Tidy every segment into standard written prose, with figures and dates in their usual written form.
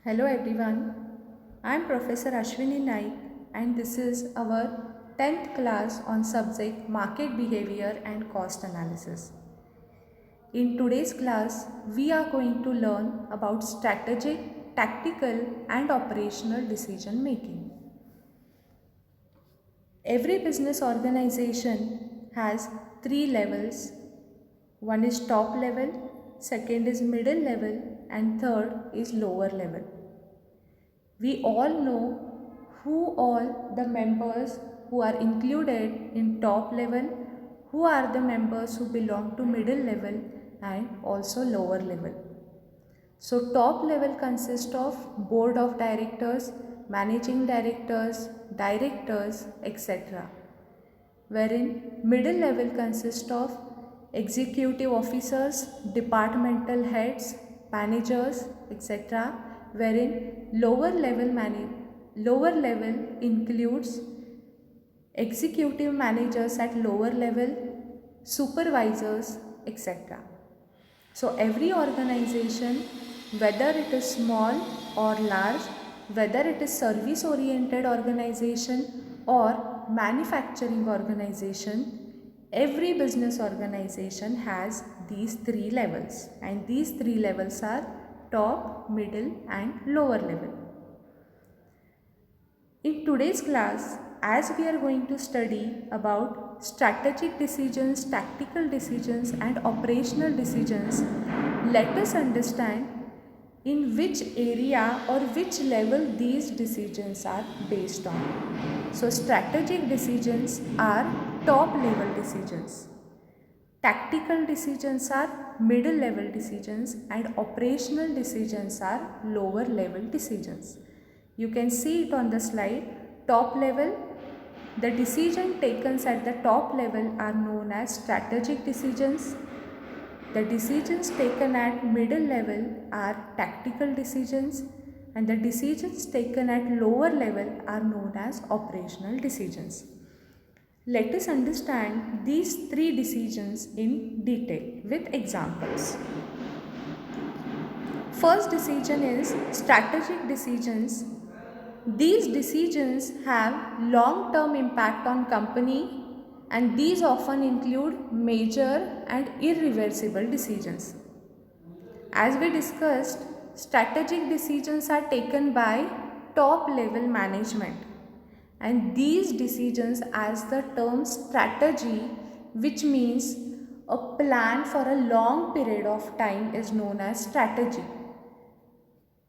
Hello everyone, I am Professor Ashwini Naik and this is our 10th class on subject Market Behavior and Cost Analysis. In today's class, we are going to learn about strategic, tactical and operational decision making. Every business organization has three levels. One is top level, second is middle level and third is lower level. We all know who all the members who are included in top level, who are the members who belong to middle level and also lower level. So top level consists of board of directors, managing directors, directors, etc. Wherein middle level consists of executive officers, departmental heads, managers, etc. Wherein lower level includes executive managers at lower level, supervisors, etc. So every organization, whether it is small or large, whether it is service oriented organization or manufacturing organization, every business organization has these three levels, and these three levels are top, middle and lower level. In today's class, as we are going to study about strategic decisions, tactical decisions and operational decisions, let us understand in which area or which level these decisions are based on. So strategic decisions are top level decisions. Tactical decisions are middle level decisions and operational decisions are lower level decisions. You can see it on the slide. Top level, the decision taken at the top level are known as strategic decisions. The decisions taken at middle level are tactical decisions and the decisions taken at lower level are known as operational decisions. Let us understand these three decisions in detail with examples. First decision is strategic decisions. These decisions have long-term impact on company and these often include major and irreversible decisions. As we discussed, strategic decisions are taken by top level management and these decisions, as the term strategy, which means a plan for a long period of time, is known as strategy.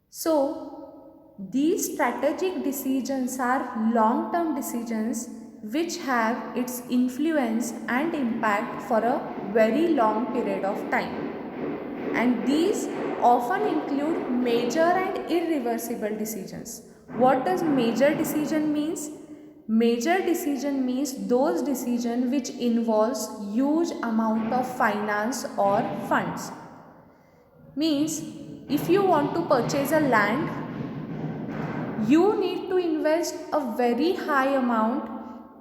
So these strategic decisions are long-term decisions which have its influence and impact for a very long period of time. And these often include major and irreversible decisions. What does major decision means? Major decision means those decisions which involves huge amount of finance or funds. Means if you want to purchase a land, you need to invest a very high amount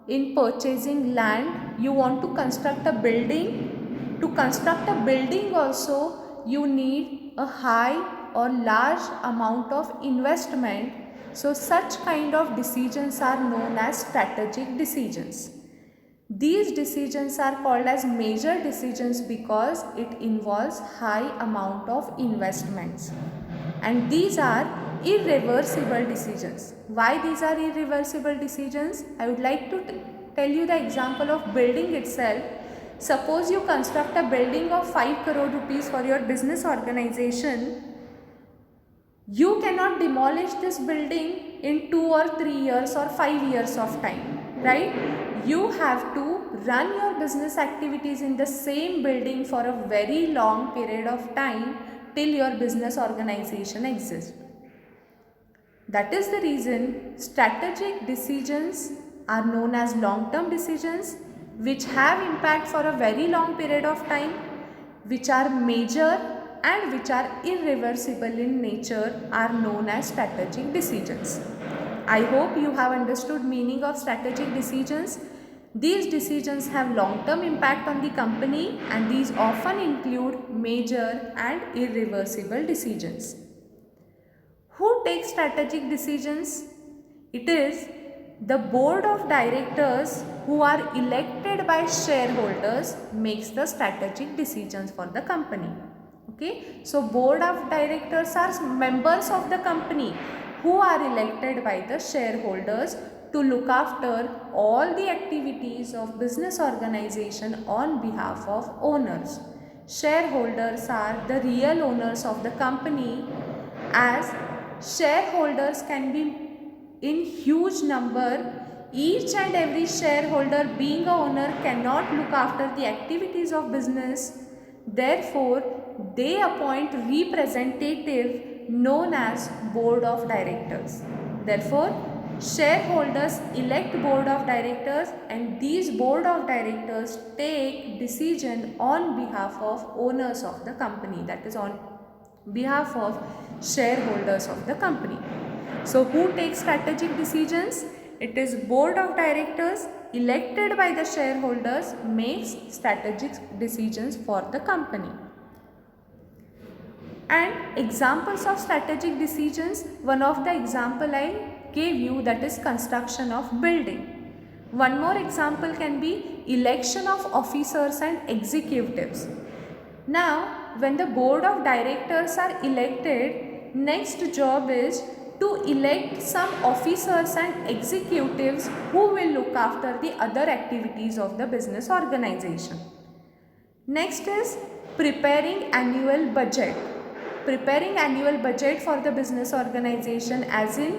in purchasing land. You want to construct a building. To construct a building also, you need a high or large amount of investment. So such kind of decisions are known as strategic decisions. These decisions are called as major decisions because it involves high amount of investments. And these are irreversible decisions. Why these are irreversible decisions? I would like to tell you the example of building itself. Suppose you construct a building of 5 crore rupees for your business organization. You cannot demolish this building in 2 or 3 years or 5 years of time, right? You have to run your business activities in the same building for a very long period of time till your business organization exists. That is the reason strategic decisions are known as long-term decisions which have impact for a very long period of time, which are major and which are irreversible in nature are known as strategic decisions. I hope you have understood meaning of strategic decisions. These decisions have long-term impact on the company and these often include major and irreversible decisions. Who takes strategic decisions? It is the board of directors who are elected by shareholders makes the strategic decisions for the company. Okay, so board of directors are members of the company who are elected by the shareholders to look after all the activities of business organization on behalf of owners. Shareholders are the real owners of the company, as shareholders can be in huge number. Each and every shareholder being a owner cannot look after the activities of business. Therefore, they appoint representative known as board of directors. Therefore, shareholders elect board of directors, and these board of directors take decision on behalf of owners of the company, that is on behalf of shareholders of the company. So who takes strategic decisions? It is board of directors elected by the shareholders makes strategic decisions for the company. And examples of strategic decisions, one of the example I gave you, that is construction of building. One more example can be election of officers and executives. Now, when the board of directors are elected, next job is to elect some officers and executives who will look after the other activities of the business organization. Next is preparing annual budget. Preparing annual budget for the business organization, as in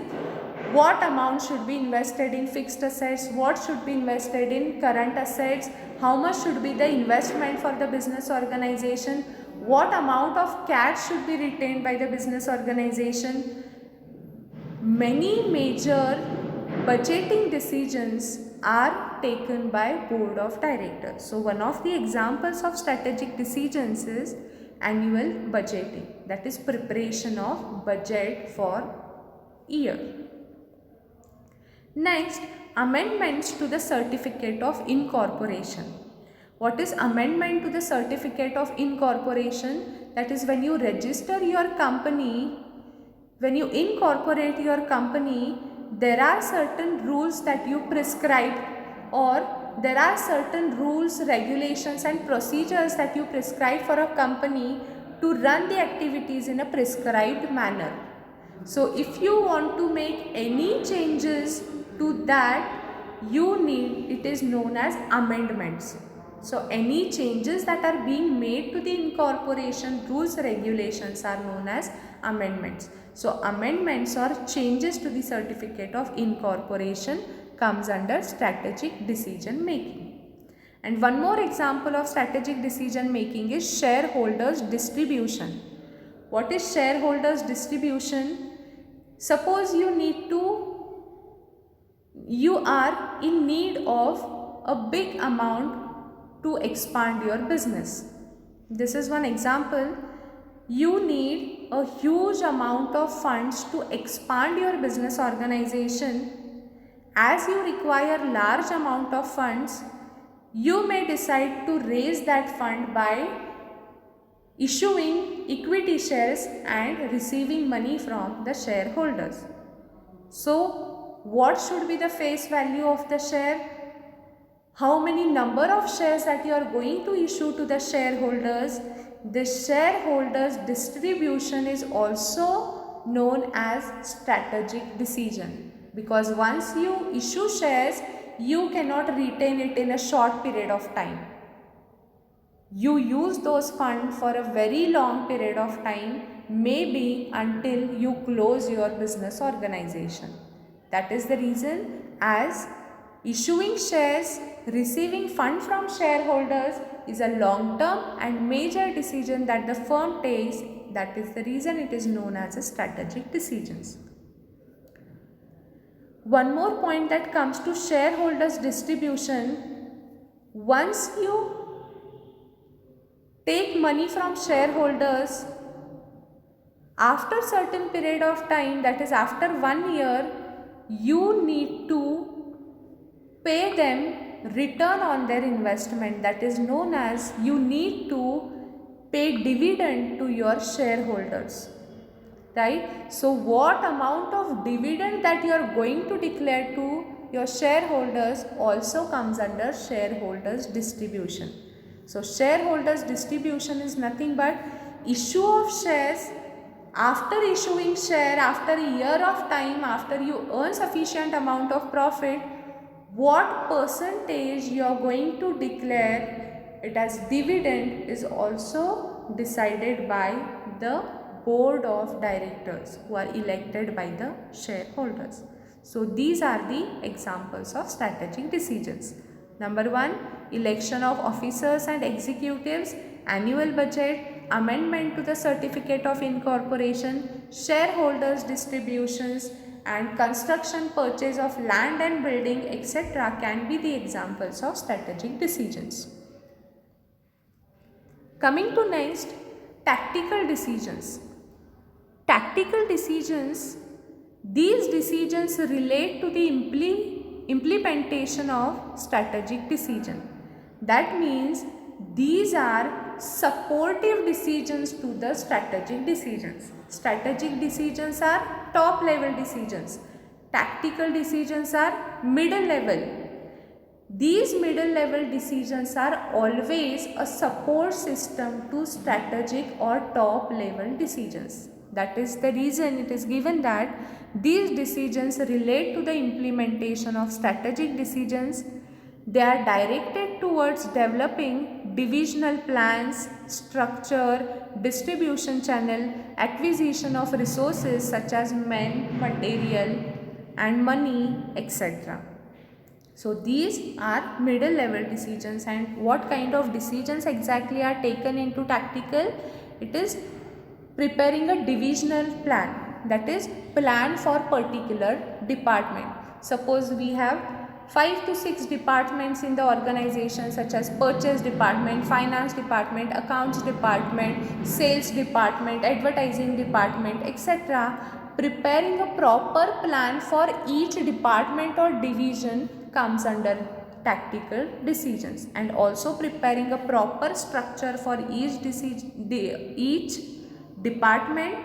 what amount should be invested in fixed assets, what should be invested in current assets, how much should be the investment for the business organization, what amount of cash should be retained by the business organization. Many major budgeting decisions are taken by board of directors. So one of the examples of strategic decisions is annual budgeting, that is preparation of budget for year. Next, amendments to the certificate of incorporation. What is amendment to the certificate of incorporation? That is when you register your company, when you incorporate your company, there are certain rules that you prescribe, or there are certain rules, regulations and procedures that you prescribe for a company to run the activities in a prescribed manner. So if you want to make any changes to that, you need, it is known as amendments. So any changes that are being made to the incorporation rules, regulations are known as amendments. So amendments or changes to the certificate of incorporation comes under strategic decision making. And one more example of strategic decision making is shareholders distribution. What is shareholders distribution? Suppose you are in need of a big amount to expand your business. This is one example. You need a huge amount of funds to expand your business organization. As you require large amount of funds, you may decide to raise that fund by issuing equity shares and receiving money from the shareholders. So, what should be the face value of the share? How many number of shares that you are going to issue to the shareholders? The shareholders distribution is also known as strategic decision, because once you issue shares, you cannot retain it in a short period of time. You use those funds for a very long period of time, maybe until you close your business organization. That is the reason, as issuing shares, receiving fund from shareholders is a long-term and major decision that the firm takes. That is the reason it is known as a strategic decisions. One more point that comes to shareholders distribution: once you take money from shareholders, after certain period of time, that is after 1 year, you need to pay them return on their investment. That is known as, you need to pay dividend to your shareholders. right? So what amount of dividend that you are going to declare to your shareholders also comes under shareholders distribution. So shareholders distribution is nothing but issue of shares. After issuing share, after a year of time, after you earn sufficient amount of profit, what percentage you are going to declare it as dividend is also decided by the board of directors who are elected by the shareholders. So these are the examples of strategic decisions. Number 1, election of officers and executives, annual budget, amendment to the certificate of incorporation, shareholders distributions, and construction, purchase of land and building, etc. can be the examples of strategic decisions. Coming to next, tactical decisions. Tactical decisions, these decisions relate to the implementation of strategic decision. That means these are supportive decisions to the strategic decisions. Strategic decisions are top level decisions. Tactical decisions are middle level. These middle level decisions are always a support system to strategic or top level decisions. That is the reason it is given that these decisions relate to the implementation of strategic decisions. They are directed towards developing divisional plans, structure, distribution channel, acquisition of resources such as men, material and money, etc. So these are middle level decisions. And what kind of decisions exactly are taken into tactical? It is preparing a divisional plan, that is plan for particular department. Suppose we have 5 to 6 departments in the organization, such as purchase department, finance department, accounts department, sales department, advertising department, etc. Preparing a proper plan for each department or division comes under tactical decisions. And also preparing a proper structure for each department,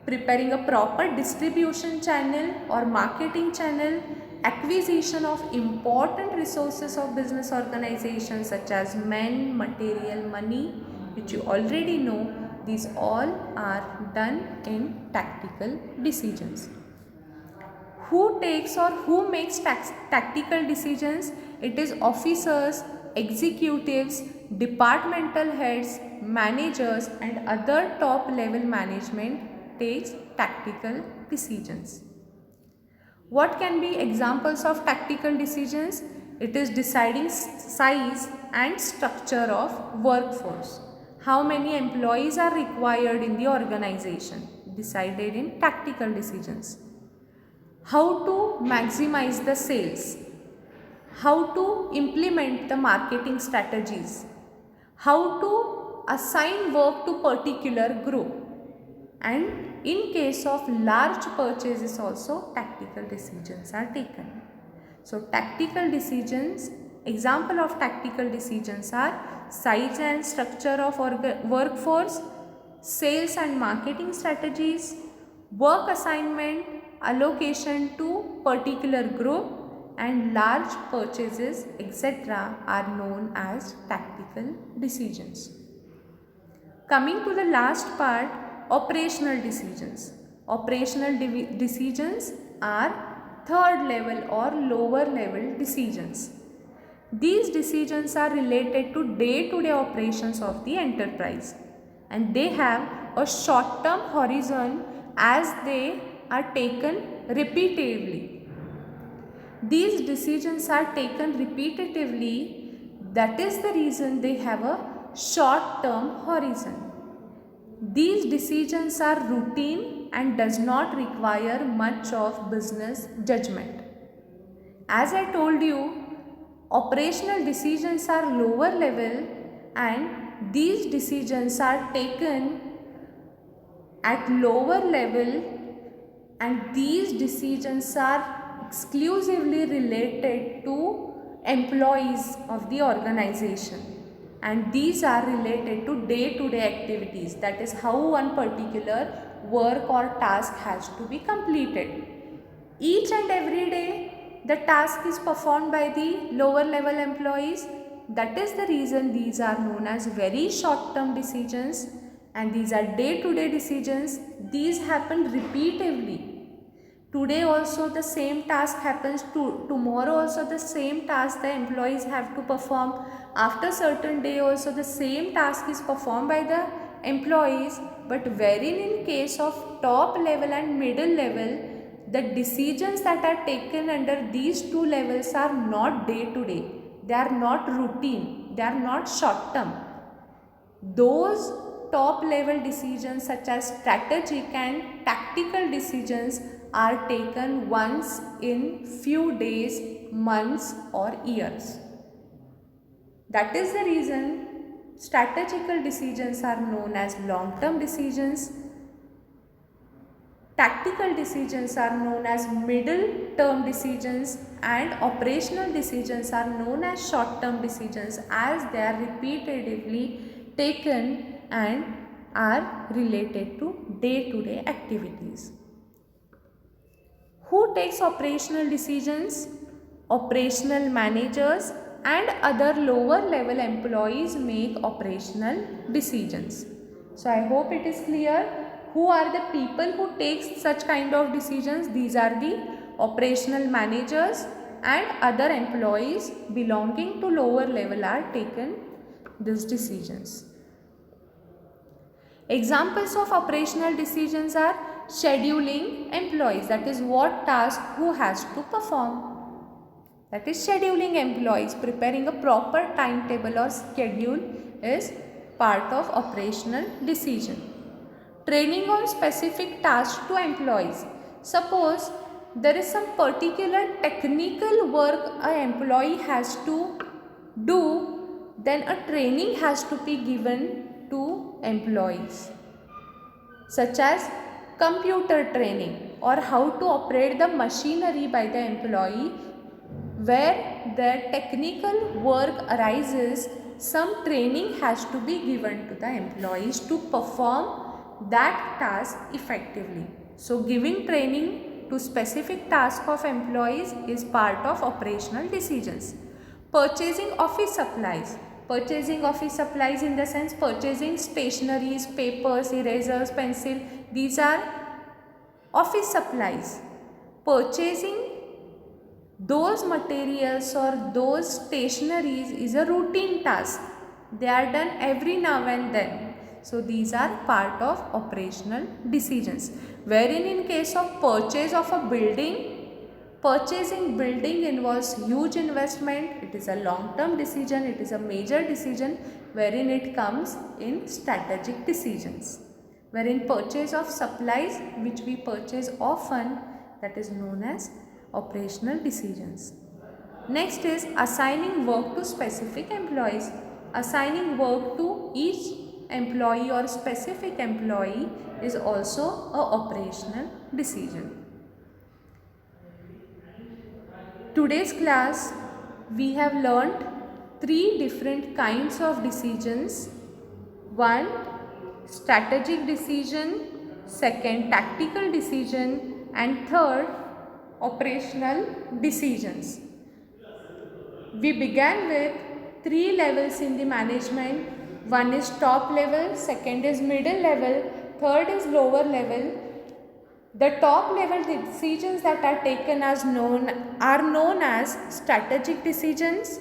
preparing a proper distribution channel or marketing channel, acquisition of important resources of business organizations such as men, material, money, which you already know. These all are done in tactical decisions. Who takes or who makes tactical decisions? It is officers, executives, departmental heads, managers and other top level management takes tactical decisions. What can be examples of tactical decisions? It is deciding size and structure of workforce. How many employees are required in the organization? Decided in tactical decisions. How to maximize the sales, how to implement the marketing strategies, how to assign work to particular group, and in case of large purchases also tactical decisions are taken. So tactical decisions, example of tactical decisions are size and structure of workforce, sales and marketing strategies, work assignment, allocation to particular group, and large purchases, etc. are known as tactical decisions. Coming to the last part, operational decisions. Operational decisions are third level or lower level decisions. These decisions are related to day-to-day operations of the enterprise, and they have a short-term horizon as they are taken repeatedly. These decisions are taken repetitively, that is the reason they have a short-term horizon. These decisions are routine and does not require much of business judgment. As I told you, operational decisions are lower level and these decisions are taken at lower level, and these decisions are exclusively related to employees of the organization. and these are related to day-to-day activities, that is how one particular work or task has to be completed. Each and every day the task is performed by the lower level employees. That is the reason these are known as very short term decisions, and these are day-to-day decisions. These happen repeatedly. Today also the same task happens, tomorrow also the same task the employees have to perform. After certain day also the same task is performed by the employees, but wherein in case of top level and middle level, the decisions that are taken under these two levels are not day to day, they are not routine, they are not short term. Those top level decisions such as strategic and tactical decisions are taken once in few days, months or years. That is the reason strategical decisions are known as long term decisions, tactical decisions are known as middle term decisions, and operational decisions are known as short term decisions, as they are repeatedly taken and are related to day-to-day activities. Who takes operational decisions? Operational managers and other lower level employees make operational decisions. So I hope it is clear. Who are the people who take such kind of decisions? These are the operational managers and other employees belonging to lower level are taken these decisions. Examples of operational decisions are scheduling employees, that is what task who has to perform. That is scheduling employees, preparing a proper timetable or schedule is part of operational decision. Training on specific tasks to employees. Suppose there is some particular technical work an employee has to do, then a training has to be given to employees, such as computer training or how to operate the machinery by the employee. Where the technical work arises, some training has to be given to the employees to perform that task effectively. So giving training to specific task of employees is part of operational decisions. Purchasing office supplies. Purchasing office supplies in the sense purchasing stationeries, papers, erasers, pencil, these are office supplies. Purchasing those materials or those stationeries is a routine task. They are done every now and then. So these are part of operational decisions. Wherein in case of purchase of a building, purchasing building involves huge investment. It is a long term decision. It is a major decision wherein it comes in strategic decisions. Wherein purchase of supplies which we purchase often, that is known as operational decisions. Next is assigning work to specific employees. Assigning work to each employee or specific employee is also a operational decision. Today's class we have learnt 3 different kinds of decisions. 1. Strategic decision, 2nd tactical decision, and 3rd operational decisions. We began with 3 levels in the management. 1 is top level, 2nd is middle level, 3rd is lower level. The top level decisions that are taken are known as strategic decisions.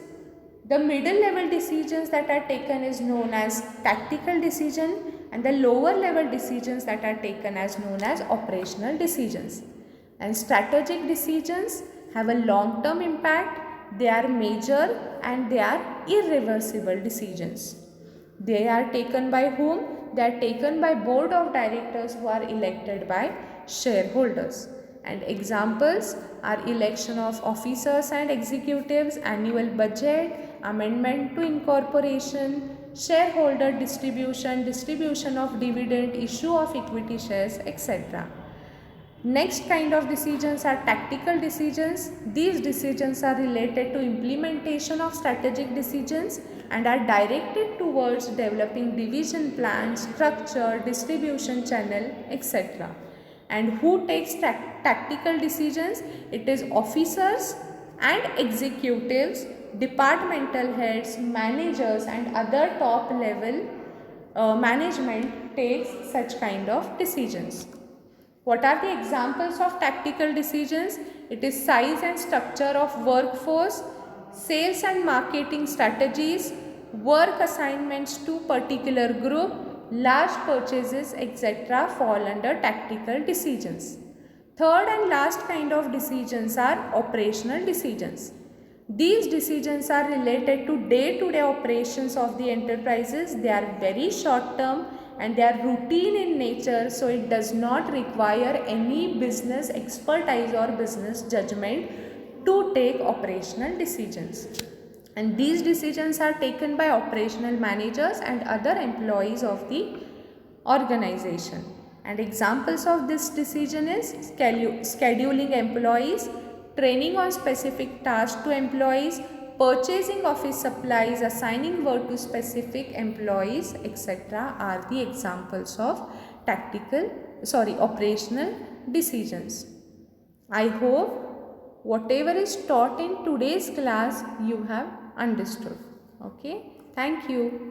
The middle level decisions that are taken is known as tactical decision, and the lower level decisions that are taken as known as operational decisions. And strategic decisions have a long term impact, they are major and they are irreversible decisions. They are taken by whom? They are taken by board of directors who are elected by shareholders. And examples are election of officers and executives, annual budget, amendment to incorporation, shareholder distribution, distribution of dividend, issue of equity shares, etc. Next kind of decisions are tactical decisions. These decisions are related to implementation of strategic decisions and are directed towards developing division plans, structure, distribution channel, etc. And who takes tactical decisions? It is officers and executives, departmental heads, managers and other top level management takes such kind of decisions. What are the examples of tactical decisions? It is size and structure of workforce, sales and marketing strategies, work assignments to particular group, large purchases, etc. fall under tactical decisions. Third and last kind of decisions are operational decisions. These decisions are related to day-to-day operations of the enterprises. They are very short term and they are routine in nature, so it does not require any business expertise or business judgment to take operational decisions. And these decisions are taken by operational managers and other employees of the organization. And examples of this decision is scheduling employees, training on specific tasks to employees, purchasing office supplies, assigning work to specific employees, etc. are the examples of operational decisions. I hope whatever is taught in today's class you have understood. Okay, thank you.